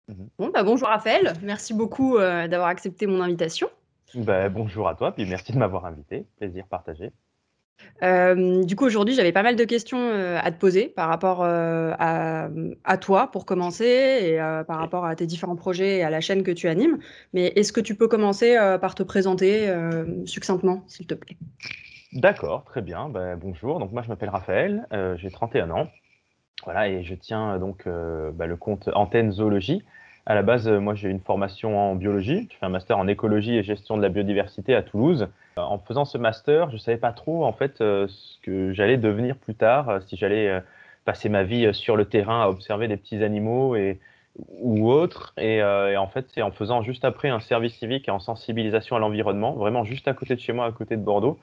Mmh. Bon, bah, bonjour Raphaël, merci beaucoup d'avoir accepté mon invitation. Bonjour à toi, puis merci de m'avoir invité. Plaisir partagé. Du coup, aujourd'hui, j'avais pas mal de questions à te poser par rapport à toi pour commencer et par OK. rapport à tes différents projets et à la chaîne que tu animes. Mais est-ce que tu peux commencer par te présenter succinctement, s'il te plaît? D'accord, très bien. Bonjour, donc moi je m'appelle Raphaël, j'ai 31 ans. Voilà et je tiens le compte Antenne Zoologie. À la base, moi j'ai une formation en biologie. Je fais un master en écologie et gestion de la biodiversité à Toulouse. En faisant ce master, je savais pas trop en fait, ce que j'allais devenir plus tard, si j'allais, passer ma vie, sur le terrain à observer des petits animaux ou autres et en fait, c'est en faisant juste après un service civique et en sensibilisation à l'environnement, vraiment juste à côté de chez moi, à côté de Bordeaux,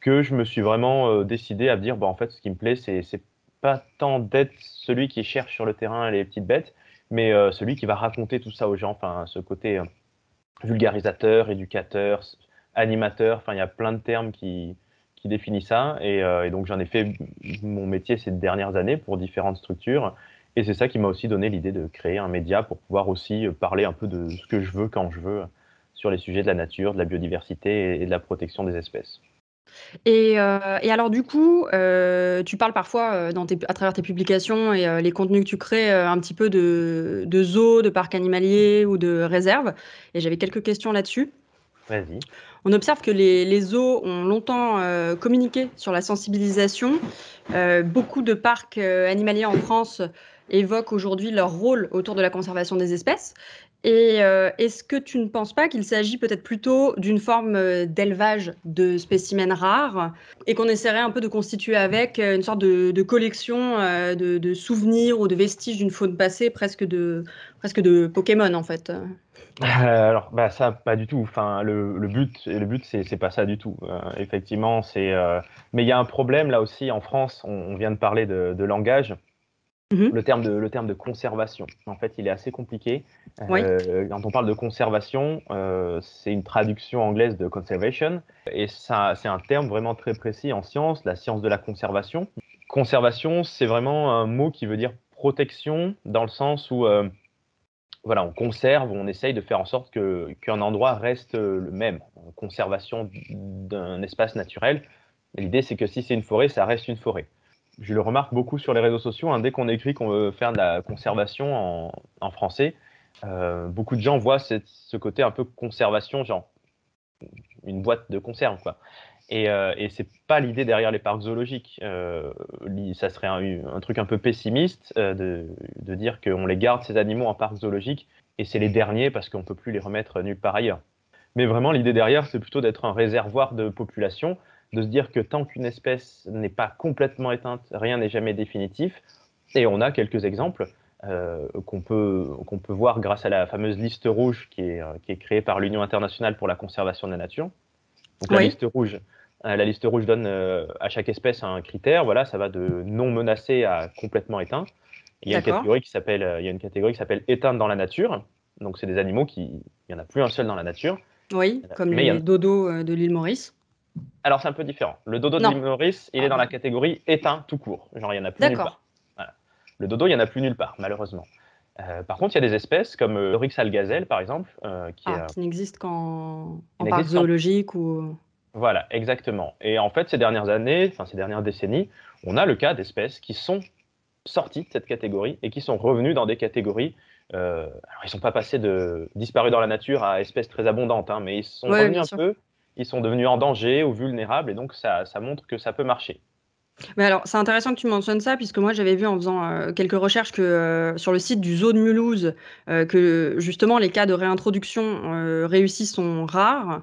que je me suis vraiment, décidé à me dire: «Bah, en fait, ce qui me plaît, c'est pas tant d'être celui qui cherche sur le terrain les petites bêtes, mais celui qui va raconter tout ça aux gens». Enfin, ce côté, vulgarisateur, éducateur, animateur, enfin, il y a plein de termes qui définissent ça et donc j'en ai fait mon métier ces dernières années pour différentes structures et c'est ça qui m'a aussi donné l'idée de créer un média pour pouvoir aussi, parler un peu de ce que je veux, quand je veux, sur les sujets de la nature, de la biodiversité et de la protection des espèces. Et alors du coup, tu parles parfois, à travers tes publications et les contenus que tu crées, un petit peu de zoos, de parcs animaliers ou de réserves et j'avais quelques questions là-dessus. Vas-y. On observe que les zoos ont longtemps communiqué sur la sensibilisation. Beaucoup de parcs animaliers en France évoquent aujourd'hui leur rôle autour de la conservation des espèces. Et est-ce que tu ne penses pas qu'il s'agit peut-être plutôt d'une forme d'élevage de spécimens rares et qu'on essaierait un peu de constituer avec une sorte de collection de souvenirs ou de vestiges d'une faune passée, presque de Pokémon en fait? Alors, ça, pas du tout. Enfin, le but, c'est pas ça du tout. Effectivement, mais il y a un problème là aussi en France, on vient de parler de langage. Mhm. Le terme de conservation, en fait, il est assez compliqué. Oui, Quand on parle de conservation, c'est une traduction anglaise de conservation et ça, c'est un terme vraiment très précis en science, la science de la conservation. Conservation, c'est vraiment un mot qui veut dire protection dans le sens où, voilà, on conserve, on essaye de faire en sorte qu'un endroit reste, le même. Conservation d'un espace naturel. L'idée, c'est que si c'est une forêt, ça reste une forêt. Je le remarque beaucoup sur les réseaux sociaux, hein, dès qu'on écrit qu'on veut faire de la conservation en français, beaucoup de gens voient ce côté un peu conservation, genre une boîte de conserve, quoi. Et c'est pas l'idée derrière les parcs zoologiques. Ça serait un truc un peu pessimiste, de dire qu'on les garde ces animaux en parc zoologique et c'est les derniers parce qu'on peut plus les remettre nulle part ailleurs. Mais vraiment l'idée derrière, c'est plutôt d'être un réservoir de population, de se dire que tant qu'une espèce n'est pas complètement éteinte, rien n'est jamais définitif. Et on a quelques exemples, qu'on peut voir grâce à la fameuse liste rouge qui est créée par l'Union internationale pour la conservation de la nature. Donc oui, la liste rouge donne, à chaque espèce un critère, voilà, ça va de non menacé à complètement éteint. d'accord. Il y a une catégorie qui s'appelle éteinte dans la nature. Donc c'est des animaux il y en a plus un seul dans la nature, Oui, comme mais il y les en dodos de l'île Maurice. alors c'est un peu différent. Le dodo de Non. l'île Maurice, il est Ah dans la bah, catégorie éteint tout court, genre il y en a plus nulle d'accord. part. Voilà. Le dodo, il y en a plus nulle part, malheureusement. Par contre, il y a des espèces comme, l'oryx algazelle par exemple, Ah, qui n'existe qu'en qui en parc n'existe qu'en zoologique ou voilà, exactement. Et en fait, ces dernières années, enfin ces dernières décennies, on a le cas d'espèces qui sont sorties de cette catégorie et qui sont revenues dans des catégories, alors ils sont pas passés de disparus dans la nature à espèces très abondantes, hein, mais ils sont ouais, revenus bien un sûr. peu, ils sont devenus en danger ou vulnérables et donc ça montre que ça peut marcher. Mais alors, c'est intéressant que tu mentionnes ça puisque moi, j'avais vu en faisant, quelques recherches que, sur le site du zoo de Mulhouse, que justement les cas de réintroduction, réussis sont rares,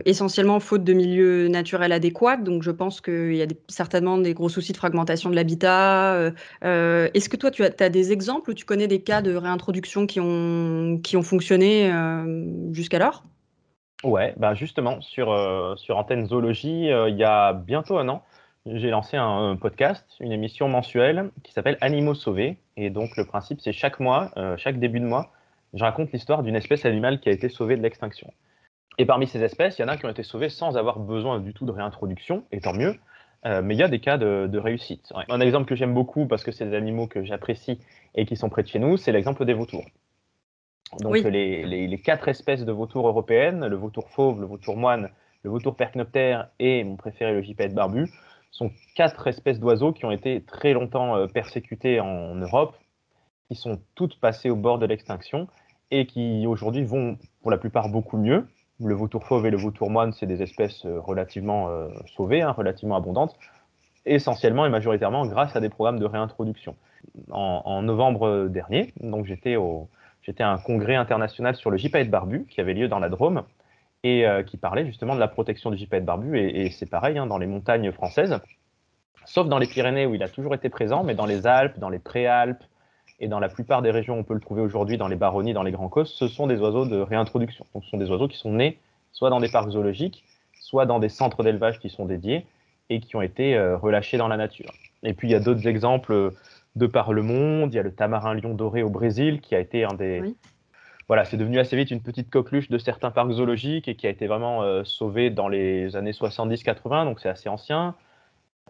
essentiellement faute de milieu naturel adéquat. Donc je pense qu'il y a certainement des gros soucis de fragmentation de l'habitat. Est-ce que toi, tu as des exemples où tu connais des cas de réintroduction qui ont fonctionné, jusqu'alors? Ouais, bah, justement sur Antenne Zoologie, il y a bientôt un an, j'ai lancé un podcast, une émission mensuelle qui s'appelle Animaux sauvés et donc le principe, c'est chaque mois, chaque début de mois, je raconte l'histoire d'une espèce animale qui a été sauvée de l'extinction et parmi ces espèces, il y en a qui ont été sauvées sans avoir besoin du tout de réintroduction et tant mieux. Mais il y a des cas de réussite. Ouais. Un exemple que j'aime beaucoup, parce que c'est des animaux que j'apprécie et qui sont près de chez nous, c'est l'exemple des vautours. Donc Oui. les 4 espèces de vautours européennes, le vautour fauve, le vautour moine, le vautour percnoptère et mon préféré, le gypaète barbu, sont 4 espèces d'oiseaux qui ont été très longtemps persécutées en Europe, qui sont toutes passées au bord de l'extinction et qui aujourd'hui vont pour la plupart beaucoup mieux. Le vautour fauve et le vautour moine, c'est des espèces relativement sauvées, hein, relativement abondantes, essentiellement et majoritairement grâce à des programmes de réintroduction. En novembre dernier, donc j'étais à un congrès international sur le gypaète barbu qui avait lieu dans la Drôme et qui parlait justement de la protection du gypaète barbu. Et c'est pareil hein, dans les montagnes françaises, sauf dans les Pyrénées où il a toujours été présent, mais dans les Alpes, dans les Préalpes et dans la plupart des régions où on peut le trouver aujourd'hui, dans les Baronnies, dans les Grands Causses, ce sont des oiseaux de réintroduction. Donc ce sont des oiseaux qui sont nés soit dans des parcs zoologiques, soit dans des centres d'élevage qui sont dédiés et qui ont été relâchés dans la nature. Et puis il y a d'autres exemples de par le monde. Il y a le tamarin lion doré au Brésil qui a été un des... Oui. Voilà, c'est devenu assez vite une petite coqueluche de certains parcs zoologiques et qui a été vraiment sauvé dans les années 70-80, donc c'est assez ancien.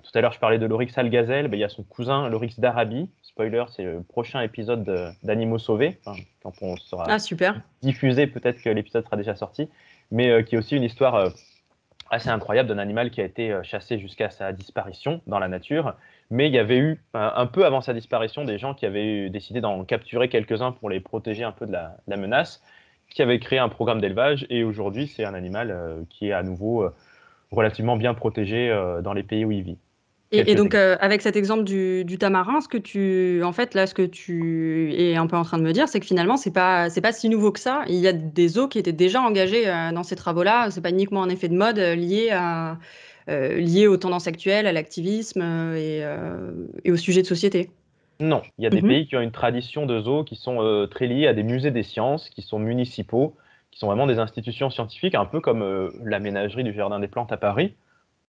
Tout à l'heure, je parlais de l'oryx algazelle, ben, il y a son cousin, l'oryx d'Arabie. Spoiler, c'est le prochain épisode d'Animaux sauvés. Enfin, quand on sera Ah, super. diffusé, peut-être que l'épisode sera déjà sorti. Mais qui est aussi une histoire assez incroyable d'un animal qui a été chassé jusqu'à sa disparition dans la nature. Mais il y avait eu, un peu avant sa disparition, des gens qui avaient décidé d'en capturer quelques-uns pour les protéger un peu de la menace, qui avaient créé un programme d'élevage. Et aujourd'hui, c'est un animal qui est à nouveau relativement bien protégé dans les pays où il vit. Et Quelques donc, exemples. avec cet exemple du tamarin, en fait, là, ce que tu es un peu en train de me dire, c'est que finalement, c'est pas si nouveau que ça. Il y a des zoos qui étaient déjà engagés dans ces travaux-là. C'est pas uniquement un effet de mode lié aux tendances actuelles, à l'activisme et aux sujets de société. Non, il y a des Mhm. pays qui ont une tradition de zoos qui sont très liés à des musées des sciences, qui sont municipaux, qui sont vraiment des institutions scientifiques, un peu comme la ménagerie du Jardin des Plantes à Paris.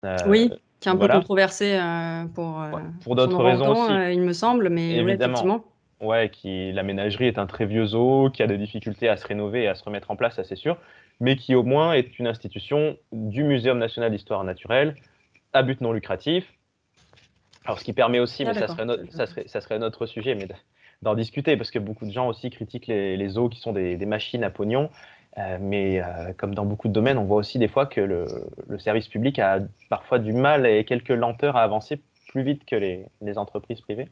Euh, Oui, qui est un peu voilà. controversé Ouais, pour pour son d'autres raisons orang-outan, aussi, il me semble, mais oui, évidemment. effectivement. Ouais, la ménagerie est un très vieux zoo, qui a des difficultés à se rénover et à se remettre en place, ça c'est sûr, mais qui au moins est une institution du Muséum national d'histoire naturelle, à but non lucratif. Alors, ce qui permet aussi, Ah, mais d'accord. ça serait un autre sujet, mais d'en discuter, parce que beaucoup de gens aussi critiquent les zoos qui sont des machines à pognon. Mais comme dans beaucoup de domaines, on voit aussi des fois que le service public a parfois du mal et quelques lenteurs à avancer plus vite que les entreprises privées.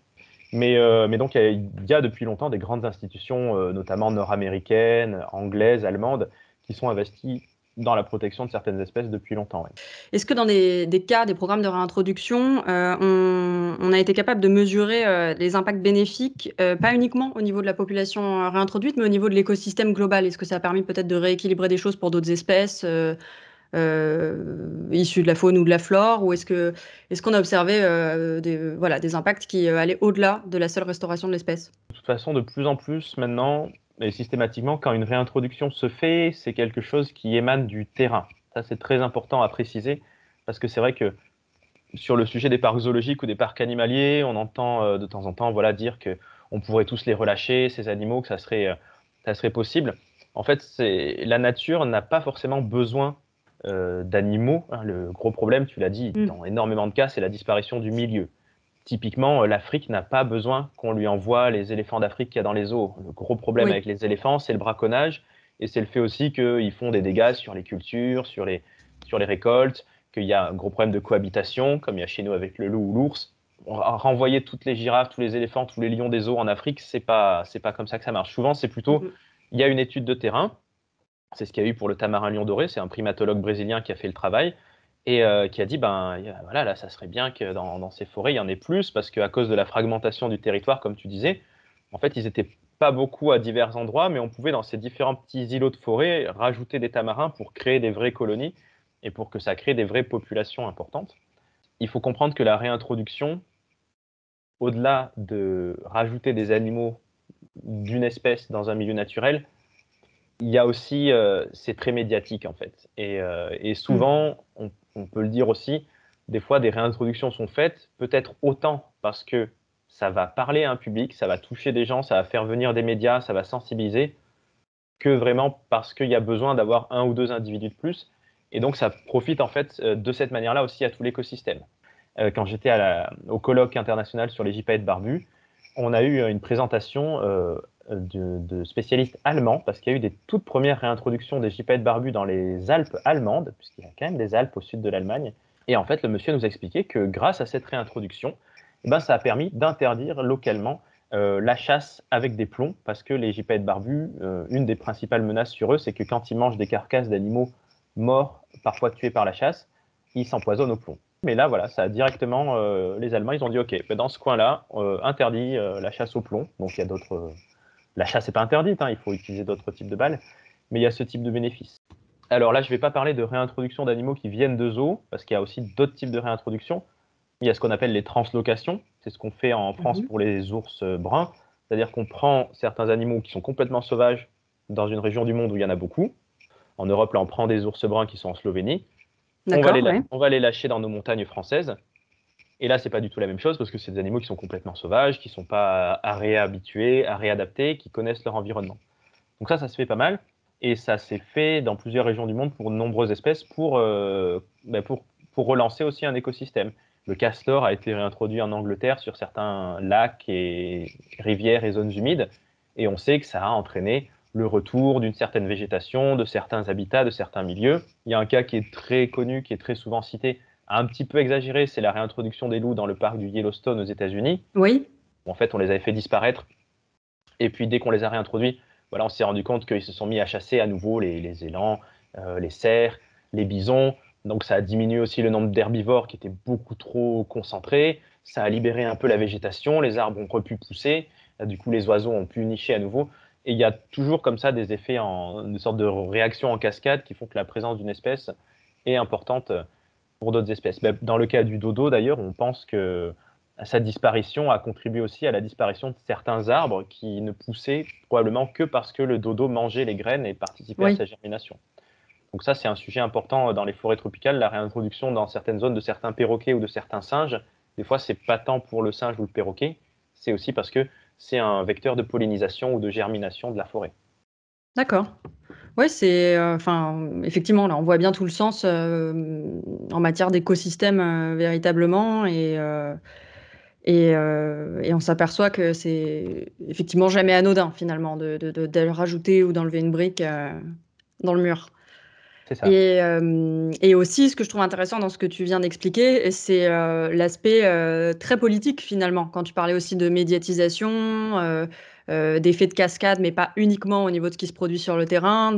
Mais donc, il y a depuis longtemps des grandes institutions, notamment nord-américaines, anglaises, allemandes, qui sont investies dans la protection de certaines espèces depuis longtemps. Ouais. Est-ce que dans des cas, des programmes de réintroduction, on a été capable de mesurer les impacts bénéfiques, pas uniquement au niveau de la population réintroduite, mais au niveau de l'écosystème global? Est-ce que ça a permis peut-être de rééquilibrer des choses pour d'autres espèces issues de la faune ou de la flore? Ou est-ce qu'on a observé voilà, des impacts qui allaient au-delà de la seule restauration de l'espèce? De toute façon, de plus en plus maintenant, et systématiquement, quand une réintroduction se fait, c'est quelque chose qui émane du terrain. Ça, c'est très important à préciser, parce que c'est vrai que sur le sujet des parcs zoologiques ou des parcs animaliers, on entend de temps en temps voilà, dire qu'on pourrait tous les relâcher, ces animaux, que ça serait possible. En fait, la nature n'a pas forcément besoin d'animaux, hein. Le gros problème, tu l'as dit, Mm. dans énormément de cas, c'est la disparition du milieu. Typiquement, l'Afrique n'a pas besoin qu'on lui envoie les éléphants d'Afrique qu'il y a dans les zoos. Le gros problème Oui. avec les éléphants, c'est le braconnage et c'est le fait aussi qu'ils font des dégâts sur les cultures, sur les récoltes, qu'il y a un gros problème de cohabitation, comme il y a chez nous avec le loup ou l'ours. Renvoyer toutes les girafes, tous les éléphants, tous les lions des zoos en Afrique, c'est pas comme ça que ça marche. Souvent, c'est plutôt, Mhm. il y a une étude de terrain, c'est ce qu'il y a eu pour le tamarin lion doré, c'est un primatologue brésilien qui a fait le travail et qui a dit ben voilà, là ça serait bien que dans ces forêts il y en ait plus parce qu'à cause de la fragmentation du territoire, comme tu disais, en fait ils étaient pas beaucoup à divers endroits, mais on pouvait dans ces différents petits îlots de forêt rajouter des tamarins pour créer des vraies colonies et pour que ça crée des vraies populations importantes. Il faut comprendre que la réintroduction, au-delà de rajouter des animaux d'une espèce dans un milieu naturel, il y a aussi, c'est très médiatique en fait. Et Mm. souvent, on peut le dire aussi, des fois des réintroductions sont faites, peut-être autant parce que ça va parler à un public, ça va toucher des gens, ça va faire venir des médias, ça va sensibiliser, que vraiment parce qu'il y a besoin d'avoir un ou deux individus de plus. Et donc ça profite en fait de cette manière-là aussi à tout l'écosystème. quand j'étais au colloque international sur les gypaètes barbus, on a eu une présentation de spécialistes allemands, parce qu'il y a eu des toutes premières réintroductions des gypaètes barbus dans les Alpes allemandes, puisqu'il y a quand même des Alpes au sud de l'Allemagne. Et en fait, le monsieur nous a expliqué que grâce à cette réintroduction, eh ben, ça a permis d'interdire localement la chasse avec des plombs, parce que les gypaètes barbus, une des principales menaces sur eux, c'est que quand ils mangent des carcasses d'animaux morts, parfois tués par la chasse, ils s'empoisonnent au plomb. Mais là, voilà, ça a directement, les Allemands, ils ont dit, OK, ben dans ce coin-là, interdit la chasse au plomb. Donc, il y a d'autres... la chasse n'est pas interdite, hein, il faut utiliser d'autres types de balles, mais il y a ce type de bénéfice. Alors là, je ne vais pas parler de réintroduction d'animaux qui viennent de zoos, parce qu'il y a aussi d'autres types de réintroduction. Il y a ce qu'on appelle les translocations, c'est ce qu'on fait en France pour les ours bruns, c'est-à-dire qu'on prend certains animaux qui sont complètement sauvages dans une région du monde où il y en a beaucoup. En Europe, là, on prend des ours bruns qui sont en Slovénie. On va les lâcher dans nos montagnes françaises. Et là, c'est pas du tout la même chose parce que c'est des animaux qui sont complètement sauvages, qui sont pas à réhabituer, à réadapter, qui connaissent leur environnement. Donc ça se fait pas mal. Et ça s'est fait dans plusieurs régions du monde pour de nombreuses espèces pour relancer aussi un écosystème. Le castor a été réintroduit en Angleterre sur certains lacs et rivières et zones humides. Et on sait que ça a entraîné le retour d'une certaine végétation, de certains habitats, de certains milieux. Il y a un cas qui est très connu, qui est très souvent cité, un petit peu exagéré, c'est la réintroduction des loups dans le parc du Yellowstone aux États-Unis. Oui. En fait, on les avait fait disparaître. Et puis, dès qu'on les a réintroduits, voilà, on s'est rendu compte qu'ils se sont mis à chasser à nouveau les élans, les cerfs, les bisons. Donc, ça a diminué aussi le nombre d'herbivores qui étaient beaucoup trop concentrés. Ça a libéré un peu la végétation. Les arbres ont pu pousser. Du coup, les oiseaux ont pu nicher à nouveau. Et il y a toujours comme ça des effets, une sorte de réaction en cascade qui font que la présence d'une espèce est importante pour d'autres espèces. Dans le cas du dodo, d'ailleurs, on pense que sa disparition a contribué aussi à la disparition de certains arbres qui ne poussaient probablement que parce que le dodo mangeait les graines et participait à sa germination. Donc ça, c'est un sujet important dans les forêts tropicales, la réintroduction dans certaines zones de certains perroquets ou de certains singes. Des fois, c'est pas tant pour le singe ou le perroquet, c'est aussi parce que c'est un vecteur de pollinisation ou de germination de la forêt. D'accord. Oui, c'est, effectivement, là, on voit bien tout le sens, en matière d'écosystème, véritablement et on s'aperçoit que c'est effectivement jamais anodin, finalement, de rajouter ou d'enlever une brique, dans le mur. C'est ça. Et aussi, ce que je trouve intéressant dans ce que tu viens d'expliquer, c'est, l'aspect, très politique, finalement. Quand tu parlais aussi de médiatisation, d'effets de cascade, mais pas uniquement au niveau de ce qui se produit sur le terrain,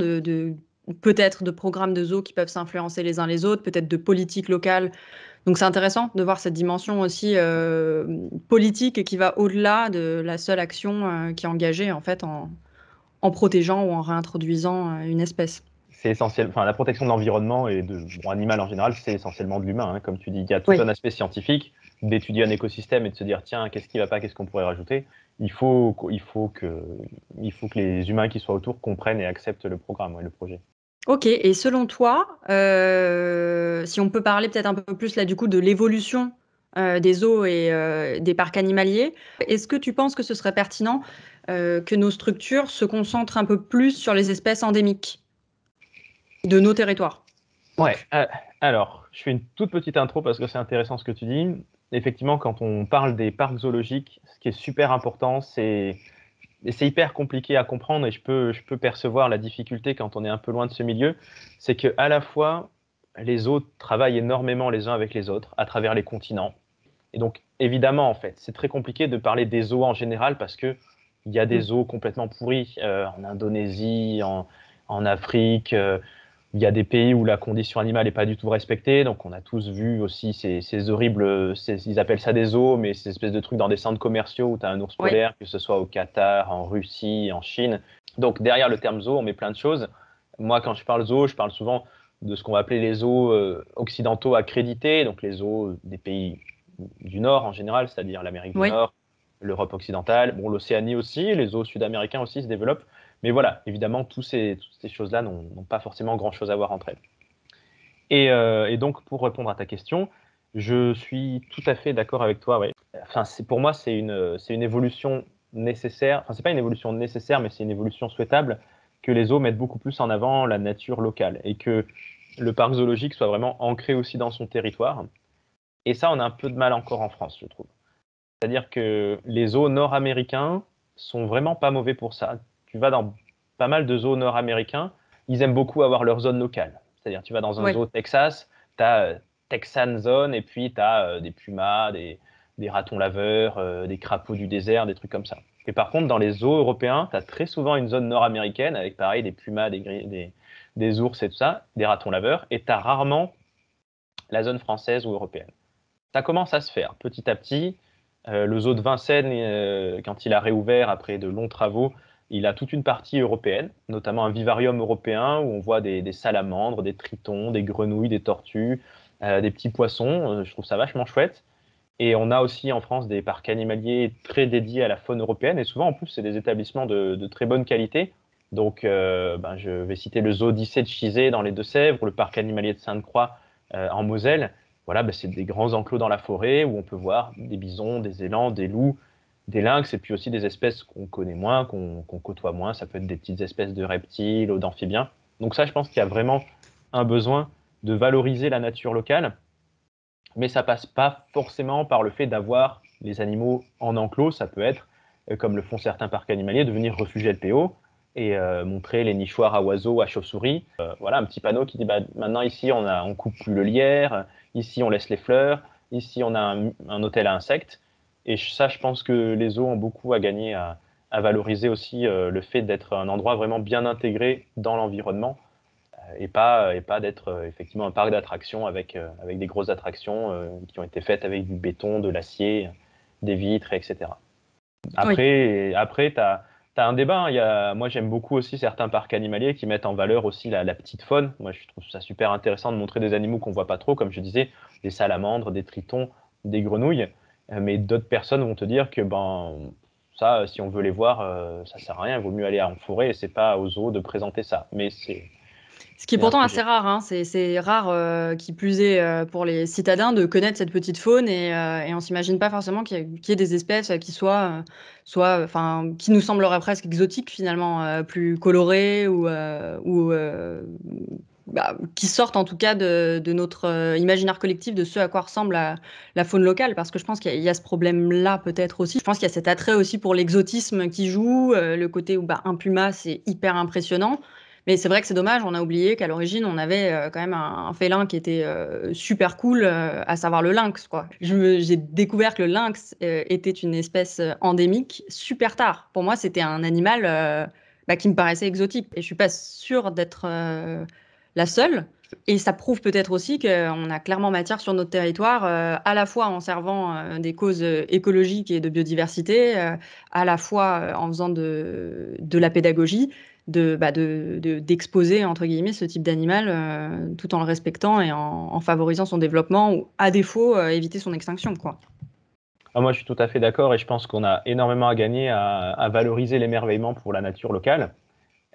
peut-être de programmes de zoos qui peuvent s'influencer les uns les autres, peut-être de politique locale. Donc c'est intéressant de voir cette dimension aussi, politique et qui va au-delà de la seule action, qui est engagée, en fait, en protégeant ou en réintroduisant, une espèce. C'est essentiel. Enfin, la protection de l'environnement et animal en général, c'est essentiellement de l'humain. Hein. Comme tu dis, il y a tout Oui. un aspect scientifique d'étudier un écosystème et de se dire tiens, qu'est-ce qui va pas, qu'est-ce qu'on pourrait rajouter. Il faut que les humains qui soient autour comprennent et acceptent le programme, le projet. OK, et selon toi, si on peut parler peut-être un peu plus là du coup de l'évolution, des zoos et des parcs animaliers, est-ce que tu penses que ce serait pertinent, que nos structures se concentrent un peu plus sur les espèces endémiques de nos territoires? Ouais, alors, je fais une toute petite intro parce que c'est intéressant ce que tu dis. Effectivement, quand on parle des parcs zoologiques, ce qui est super important, et c'est hyper compliqué à comprendre et je peux percevoir la difficulté quand on est un peu loin de ce milieu, c'est que à la fois les zoos travaillent énormément les uns avec les autres à travers les continents. Et donc évidemment en fait, c'est très compliqué de parler des zoos en général parce que il y a des zoos complètement pourris en Indonésie, en Afrique. Il y a des pays où la condition animale n'est pas du tout respectée. Donc, on a tous vu aussi ces horribles, ils appellent ça des zoos, mais ces espèces de trucs dans des centres commerciaux où tu as un ours Oui. polaire, que ce soit au Qatar, en Russie, en Chine. Donc, derrière le terme zoo, on met plein de choses. Moi, quand je parle zoo, je parle souvent de ce qu'on va appeler les zoos occidentaux accrédités, donc les zoos des pays du Nord en général, c'est-à-dire l'Amérique du Oui. Nord, l'Europe occidentale, bon, l'Océanie aussi, les zoos sud-américains aussi se développent. Mais voilà, évidemment, toutes ces choses-là n'ont pas forcément grand-chose à voir entre elles. Et donc, pour répondre à ta question, je suis tout à fait d'accord avec toi. Ouais. Enfin, pour moi, c'est une évolution nécessaire. Enfin, c'est pas une évolution nécessaire, mais c'est une évolution souhaitable que les zoos mettent beaucoup plus en avant la nature locale et que le parc zoologique soit vraiment ancré aussi dans son territoire. Et ça, on a un peu de mal encore en France, je trouve. C'est-à-dire que les zoos nord-américains sont vraiment pas mauvais pour ça. Tu vas dans pas mal de zoos nord-américains, ils aiment beaucoup avoir leur zone locale. C'est-à-dire, tu vas dans un Ouais. zoo au Texas, tu as Texan Zone, et puis tu as des pumas, des ratons laveurs, des crapauds du désert, des trucs comme ça. Et par contre, dans les zoos européens, tu as très souvent une zone nord-américaine avec pareil des pumas, des ours et tout ça, des ratons laveurs, et tu as rarement la zone française ou européenne. Ça commence à se faire petit à petit. Le zoo de Vincennes, quand il a réouvert après de longs travaux, il a toute une partie européenne, notamment un vivarium européen où on voit des salamandres, des tritons, des grenouilles, des tortues, des petits poissons. Je trouve ça vachement chouette. Et on a aussi en France des parcs animaliers très dédiés à la faune européenne. Et souvent, en plus, c'est des établissements de très bonne qualité. Donc, je vais citer le zoo d'Issé de Chizé dans les Deux-Sèvres, le parc animalier de Sainte-Croix en Moselle. Voilà, c'est des grands enclos dans la forêt où on peut voir des bisons, des élans, des loups, des lynx, et puis aussi des espèces qu'on connaît moins, qu'on côtoie moins. Ça peut être des petites espèces de reptiles ou d'amphibiens. Donc ça, je pense qu'il y a vraiment un besoin de valoriser la nature locale, mais ça passe pas forcément par le fait d'avoir les animaux en enclos. Ça peut être, comme le font certains parcs animaliers, de venir refuger LPO et montrer les nichoirs à oiseaux, à chauves-souris. Voilà, un petit panneau qui dit maintenant ici on coupe plus le lierre, ici on laisse les fleurs, ici on a un hôtel à insectes. Et ça, je pense que les zoos ont beaucoup à gagner à valoriser aussi le fait d'être un endroit vraiment bien intégré dans l'environnement et pas d'être effectivement un parc d'attractions avec des grosses attractions qui ont été faites avec du béton, de l'acier, des vitres, etc. Oui. Après tu as un débat. Hein. Moi, j'aime beaucoup aussi certains parcs animaliers qui mettent en valeur aussi la petite faune. Moi, je trouve ça super intéressant de montrer des animaux qu'on voit pas trop, comme je disais, des salamandres, des tritons, des grenouilles. Mais d'autres personnes vont te dire que ça, si on veut les voir, ça sert à rien. Il vaut mieux aller en forêt et c'est pas aux zoos de présenter ça. Mais Ce qui est c'est un pourtant assez sujet. rare, hein. C'est rare, qui plus est, pour les citadins de connaître cette petite faune et on s'imagine pas forcément qu'il y ait des espèces qui enfin, qui nous sembleraient presque exotiques finalement, plus colorées ou qui sortent en tout cas de notre imaginaire collectif de ce à quoi ressemble la faune locale. Parce que je pense qu'il y a ce problème-là peut-être aussi. Je pense qu'il y a cet attrait aussi pour l'exotisme qui joue, le côté où un puma c'est hyper impressionnant. Mais c'est vrai que c'est dommage, on a oublié qu'à l'origine, on avait quand même un félin qui était super cool, à savoir le lynx, quoi. J'ai découvert que le lynx était une espèce endémique super tard. Pour moi, c'était un animal qui me paraissait exotique. Et je suis pas sûre d'être la seule. Et ça prouve peut-être aussi qu'on a clairement matière sur notre territoire, à la fois en servant des causes écologiques et de biodiversité, à la fois en faisant de la pédagogie d'exposer entre guillemets ce type d'animal tout en le respectant et en favorisant son développement ou à défaut éviter son extinction quoi. Ah, moi, je suis tout à fait d'accord et je pense qu'on a énormément à gagner à valoriser l'émerveillement pour la nature locale.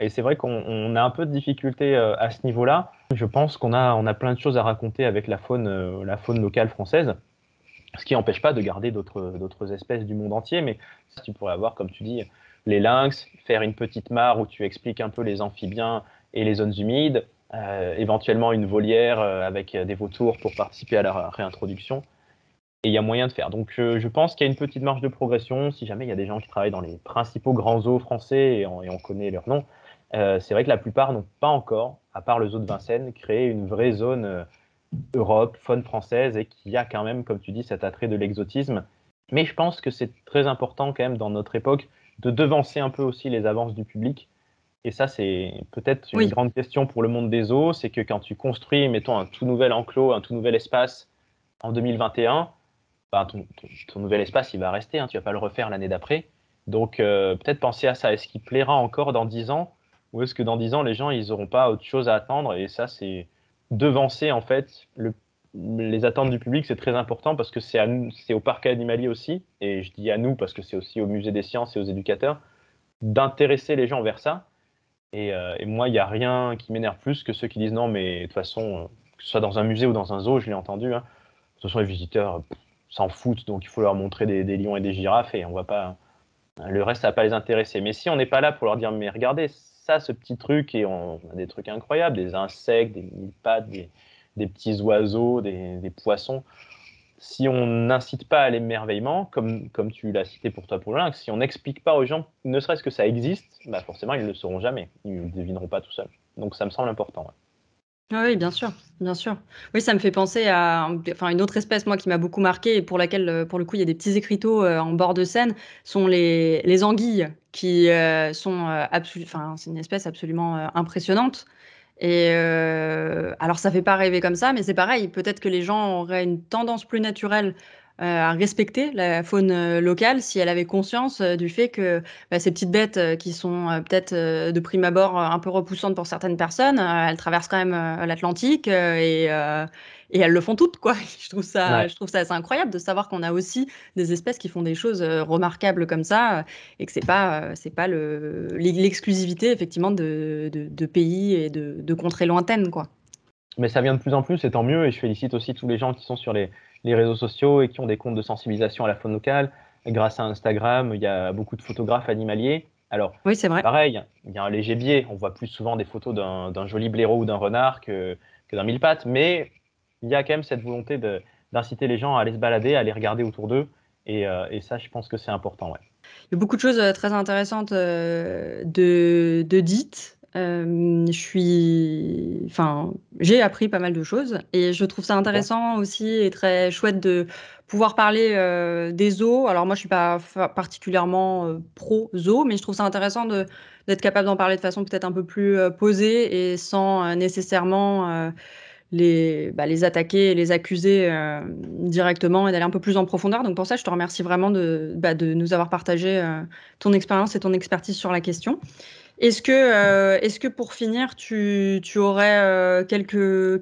Et c'est vrai qu'on a un peu de difficulté à ce niveau-là. Je pense qu'on a plein de choses à raconter avec la faune locale française, ce qui n'empêche pas de garder d'autres espèces du monde entier. Mais tu pourrais avoir, comme tu dis, les lynx, faire une petite mare où tu expliques un peu les amphibiens et les zones humides, éventuellement une volière avec des vautours pour participer à la réintroduction. Et il y a moyen de faire. Donc, je pense qu'il y a une petite marge de progression. Si jamais il y a des gens qui travaillent dans les principaux grands zoos français et on connaît leur nom, c'est vrai que la plupart n'ont pas encore, à part le zoo de Vincennes, créé une vraie zone Europe, faune française et qui a quand même, comme tu dis, cet attrait de l'exotisme. Mais je pense que c'est très important quand même dans notre époque de devancer un peu aussi les avances du public. Et ça, c'est peut-être une Oui, grande question pour le monde des zoos, c'est que quand tu construis, mettons, un tout nouvel enclos, un tout nouvel espace en 2021, ton nouvel espace, il va rester, hein, tu vas pas le refaire l'année d'après. Donc, peut-être penser à ça. Est-ce qu'il plaira encore dans 10 ans ou est-ce que dans 10 ans, les gens, ils n'auront pas autre chose à attendre? Et ça, c'est devancer, en fait, les attentes du public, c'est très important parce que c'est au parc animalier aussi, et je dis à nous parce que c'est aussi au musée des sciences et aux éducateurs, d'intéresser les gens vers ça. Et moi, il n'y a rien qui m'énerve plus que ceux qui disent non, mais de toute façon, que ce soit dans un musée ou dans un zoo, je l'ai entendu, hein, de toute façon, les visiteurs s'en foutent, donc il faut leur montrer des lions et des girafes et on va pas, le reste, ça va pas les intéresser. Mais si on n'est pas là pour leur dire, mais regardez, ça, ce petit truc, et on a des trucs incroyables, des insectes, des mille pattes, des petits oiseaux, des poissons, si on n'incite pas à l'émerveillement, comme tu l'as cité pour toi pour le lynx, si on n'explique pas aux gens, ne serait-ce que ça existe, bah forcément ils ne le sauront jamais, ils ne le devineront pas tout seuls. Donc ça me semble important. Ouais. Ah oui, bien sûr, bien sûr. Oui, ça me fait penser à une autre espèce, moi, qui m'a beaucoup marqué et pour laquelle, pour le coup, il y a des petits écriteaux en bord de Seine, sont les anguilles, qui sont c'est une espèce absolument impressionnante. Et alors, ça fait pas rêver comme ça, mais c'est pareil. Peut-être que les gens auraient une tendance plus naturelle à respecter la faune locale si elle avait conscience du fait que bah, ces petites bêtes qui sont peut-être de prime abord un peu repoussantes pour certaines personnes, elles traversent quand même l'Atlantique et elles le font toutes, quoi. Ouais. Je trouve ça assez incroyable de savoir qu'on a aussi des espèces qui font des choses remarquables comme ça et que c'est pas l'exclusivité effectivement de pays et de contrées lointaines, quoi. Mais ça vient de plus en plus, et tant mieux, et je félicite aussi tous les gens qui sont sur les réseaux sociaux et qui ont des comptes de sensibilisation à la faune locale. Grâce à Instagram, il y a beaucoup de photographes animaliers. Alors, Oui, c'est vrai. pareil, il y a un léger biais, on voit plus souvent des photos d'un joli blaireau ou d'un renard que d'un mille-pattes, mais il y a quand même cette volonté d'inciter les gens à aller se balader, à aller regarder autour d'eux, et ça, je pense que c'est important. Ouais. Il y a beaucoup de choses très intéressantes de dites. J'ai appris pas mal de choses et je trouve ça Super. intéressant aussi et très chouette de pouvoir parler des zoos. Alors moi, je suis pas particulièrement pro zoo, mais je trouve ça intéressant d'être capable d'en parler de façon peut-être un peu plus posée et sans nécessairement les attaquer et les accuser directement et d'aller un peu plus en profondeur. Donc pour ça, je te remercie vraiment de nous avoir partagé ton expérience et ton expertise sur la question. Est-ce que pour finir, tu aurais quelques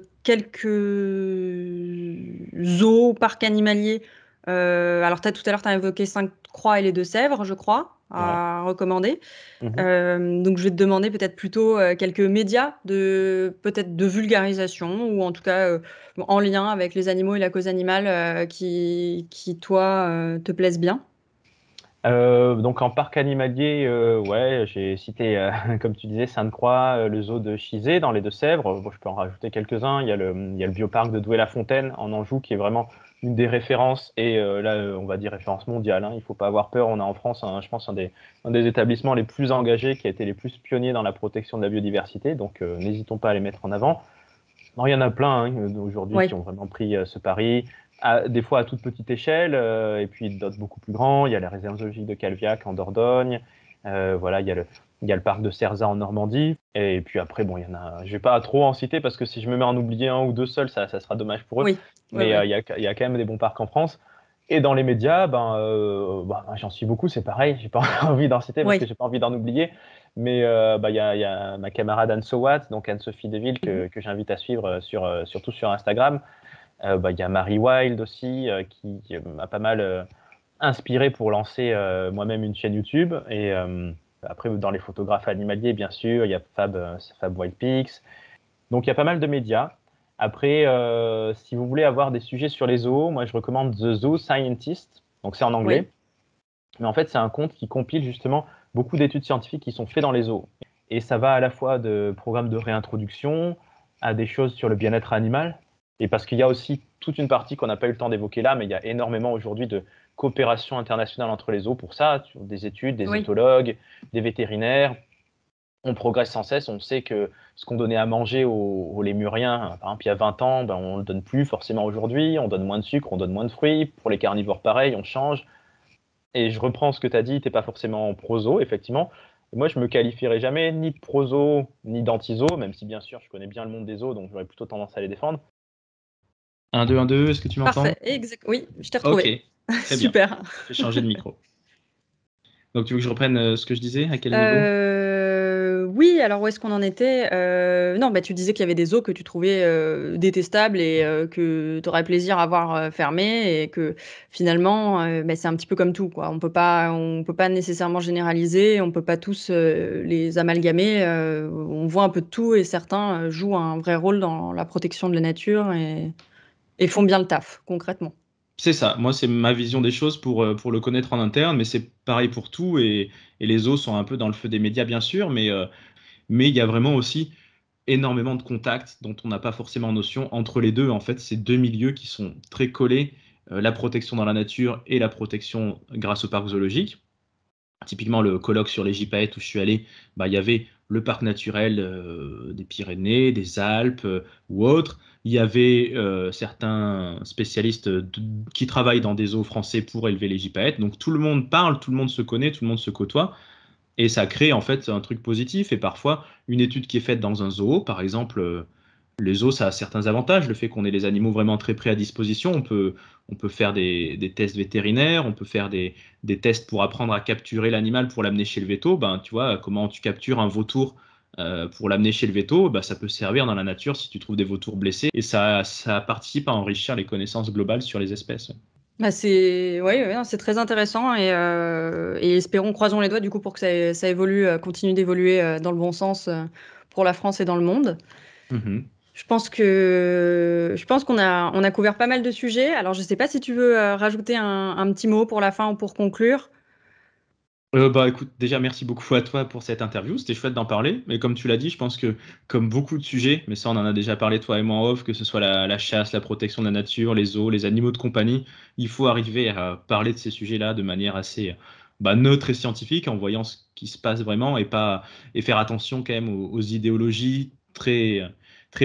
zoos, parcs animaliers alors tout à l'heure, tu as évoqué Sainte-Croix et les Deux-Sèvres, je crois, Ouais. à recommander. Mhm. Donc je vais te demander peut-être plutôt quelques médias peut-être de vulgarisation ou en tout cas en lien avec les animaux et la cause animale qui toi, te plaisent bien. Donc en parc animalier, ouais, j'ai cité, comme tu disais, Sainte-Croix, le zoo de Chizé dans les Deux-Sèvres. Bon, je peux en rajouter quelques-uns. Il y a le bioparc de Douai-la-Fontaine en Anjou qui est vraiment une des références et là, on va dire référence mondiale. Hein. Il ne faut pas avoir peur. On a en France, je pense, un des établissements les plus engagés qui a été les plus pionniers dans la protection de la biodiversité. Donc n'hésitons pas à les mettre en avant. Non, il y en a plein hein, aujourd'hui qui Oui. ont vraiment pris ce pari, des fois à toute petite échelle, et puis d'autres beaucoup plus grands. Il y a la réserve zoologique de Calviac en Dordogne, voilà, il y a le parc de Cerzat en Normandie, et puis après, bon, il y en a, je vais pas trop en citer parce que si je me mets à en oublier un ou deux seuls, ça sera dommage pour eux, Oui, oui, mais oui. il y a quand même des bons parcs en France. Et dans les médias, j'en suis beaucoup, c'est pareil, j'ai pas envie d'en citer parce que Oui. j'ai pas envie d'en oublier. Mais il y a ma camarade Anne Sowat, donc Anne-Sophie Deville, Mhm. que j'invite à suivre surtout sur Instagram. Il y a Marie Wild aussi, qui m'a pas mal inspiré pour lancer moi-même une chaîne YouTube. Et après, dans les photographes animaliers, bien sûr, il y a Fab Wild Pics. Donc, il y a pas mal de médias. Après, si vous voulez avoir des sujets sur les zoos, moi, je recommande The Zoo Scientist. Donc, c'est en Oui. anglais. Mais en fait, c'est un compte qui compile justement beaucoup d'études scientifiques qui sont faites dans les zoos. Et ça va à la fois de programmes de réintroduction à des choses sur le bien-être animal. Et parce qu'il y a aussi toute une partie qu'on n'a pas eu le temps d'évoquer là, mais il y a énormément aujourd'hui de coopération internationale entre les zoos pour ça, des études, des Oui. éthologues, des vétérinaires. On progresse sans cesse, on sait que ce qu'on donnait à manger aux lémuriens, par exemple, il y a 20 ans, on ne le donne plus forcément aujourd'hui, on donne moins de sucre, on donne moins de fruits. Pour les carnivores, pareil, on change. Et je reprends ce que tu as dit, tu n'es pas forcément proso, effectivement. Et moi, je me qualifierais jamais ni de proso, ni d'antizo, même si bien sûr, je connais bien le monde des zoos, donc j'aurais plutôt tendance à les défendre. 1, 2, 1, 2, est-ce que tu m'entends? Parfait. Oui, je t'ai Ok, retrouvé. très bien. Super. J'ai changé de micro. Donc tu veux que je reprenne ce que je disais? À quel niveau? Oui, alors où est-ce qu'on en était? Non, bah, tu disais qu'il y avait des eaux que tu trouvais détestables et que tu aurais plaisir à voir fermées et que finalement, bah, c'est un petit peu comme tout, quoi. On peut pas nécessairement généraliser, on peut pas tous les amalgamer. On voit un peu de tout et certains jouent un vrai rôle dans la protection de la nature et font bien le taf, concrètement. C'est ça, moi c'est ma vision des choses pour le connaître en interne, mais c'est pareil pour tout et les eaux sont un peu dans le feu des médias bien sûr, mais il y a vraiment aussi énormément de contacts dont on n'a pas forcément notion entre les deux. En fait, c'est deux milieux qui sont très collés la protection dans la nature et la protection grâce au parc zoologique. Typiquement, le colloque sur les gypaètes où je suis allé, il y avait le parc naturel des Pyrénées, des Alpes ou autres. Il y avait certains spécialistes qui travaillent dans des zoos français pour élever les gypaètes. Donc tout le monde parle, tout le monde se connaît, tout le monde se côtoie. Et ça crée en fait un truc positif. Et parfois, une étude qui est faite dans un zoo, par exemple, les zoos, ça a certains avantages. Le fait qu'on ait les animaux vraiment très près à disposition, on peut faire des tests vétérinaires, on peut faire des tests pour apprendre à capturer l'animal pour l'amener chez le veto. Ben, tu vois, comment tu captures un vautour pour l'amener chez le veto, ça peut servir dans la nature si tu trouves des vautours blessés. Et ça participe à enrichir les connaissances globales sur les espèces. C'est non, c'est très intéressant et espérons, croisons les doigts du coup pour que ça évolue, continue d'évoluer dans le bon sens pour la France et dans le monde. Mhm. Je pense qu'on a couvert pas mal de sujets. Alors, je ne sais pas si tu veux rajouter un petit mot pour la fin ou pour conclure. Écoute, déjà merci beaucoup à toi pour cette interview, c'était chouette d'en parler, mais comme tu l'as dit, je pense que comme beaucoup de sujets, mais ça on en a déjà parlé toi et moi en off, que ce soit la chasse, la protection de la nature, les zoos, les animaux de compagnie, il faut arriver à parler de ces sujets-là de manière assez neutre et scientifique, en voyant ce qui se passe vraiment et faire attention quand même aux idéologies très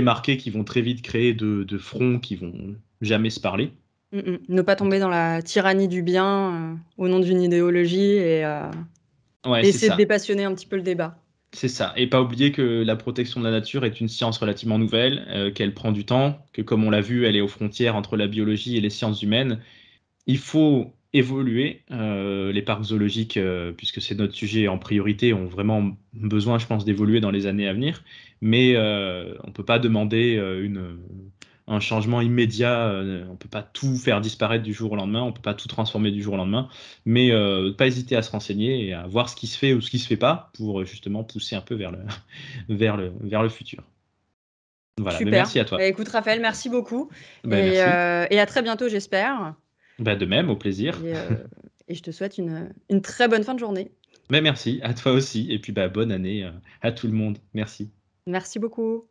marquées qui vont très vite créer de fronts qui vont jamais se parler. Ne pas tomber dans la tyrannie du bien au nom d'une idéologie et Ouais, c'est essayer de ça. dépassionner un petit peu le débat. C'est ça. Et pas oublier que la protection de la nature est une science relativement nouvelle, qu'elle prend du temps, que comme on l'a vu, elle est aux frontières entre la biologie et les sciences humaines. Il faut évoluer. Les parcs zoologiques, puisque c'est notre sujet en priorité, ont vraiment besoin, je pense, d'évoluer dans les années à venir. Mais on ne peut pas demander un changement immédiat. On ne peut pas tout faire disparaître du jour au lendemain. On ne peut pas tout transformer du jour au lendemain. Mais pas hésiter à se renseigner et à voir ce qui se fait ou ce qui ne se fait pas pour justement pousser un peu vers vers le futur. Voilà, mais Super. merci à toi. Écoute, Raphaël, merci beaucoup Merci. et à très bientôt, j'espère. De même, au plaisir. Et je te souhaite une très bonne fin de journée. Merci, à toi aussi. Et puis bonne année à tout le monde. Merci. Merci beaucoup.